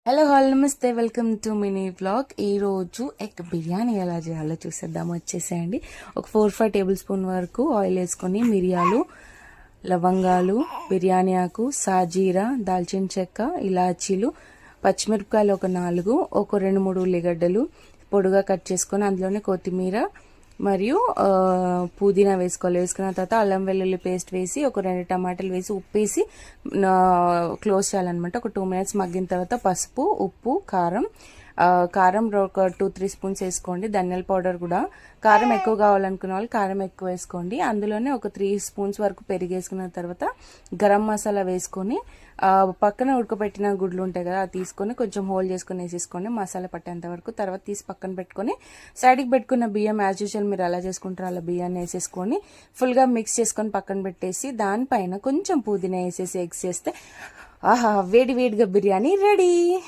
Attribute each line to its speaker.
Speaker 1: Hello నమస్తే, welcome to mini blog. ఈరోజు egg biryani ఎలా చేయాలో చూసేద్దాము. వచ్చేసేయండి. ఒక 4-5 టేబుల్ స్పూన్ వరకు ఆయిల్ వేసుకొని మిరియాలు, లవంగాలు, బిర్యానీ ఆకు, సాజీరా, దాల్చిన చెక్క, ఇలాచీలు, పచ్చిమిరపకాయలు ఒక 4, ఒక 2-3 ఉల్లిగడ్డలు పొడుగా కట్ చేసుకొని అందులోనే కొత్తిమీర మరియు పుదీనా వేసుకోవాలి. వేసుకున్న తర్వాత అల్లం వెల్లుల్లి పేస్ట్ వేసి ఒక 2 టమాటాలు వేసి ఉప్పేసి క్లోజ్ చేయాలన్నమాట. ఒక 2 మినిట్స్ మగ్గిన తర్వాత పసుపు, ఉప్పు, కారం ఒక 2-3 స్పూన్స్ వేసుకోండి. ధనియాల పౌడర్ కూడా కారం ఎక్కువ కావాలనుకున్న వాళ్ళు కారం ఎక్కువ వేసుకోండి. అందులోనే ఒక 3 స్పూన్స్ వరకు పెరుగు వేసుకున్న తర్వాత గరం మసాలా వేసుకొని పక్కన ఉడకబెట్టిన గుడ్లు ఉంటాయి కదా, అది తీసుకొని కొంచెం హోల్ చేసుకొని వేసేసుకోండి మసాలా పట్టేంత వరకు. తర్వాత తీసి పక్కన పెట్టుకొని సైడ్కి పెట్టుకున్న బియ్యం యాజ్ యూజువల్ మీరు ఎలా చేసుకుంటారో అలా బియ్యాన్ని వేసేసుకొని ఫుల్గా మిక్స్ చేసుకొని పక్కన పెట్టేసి దానిపైన కొంచెం పుదీనా వేసేసి ఎగ్స్ చేస్తే ఆహా వేడి వేడిగా బిర్యానీ రెడీ.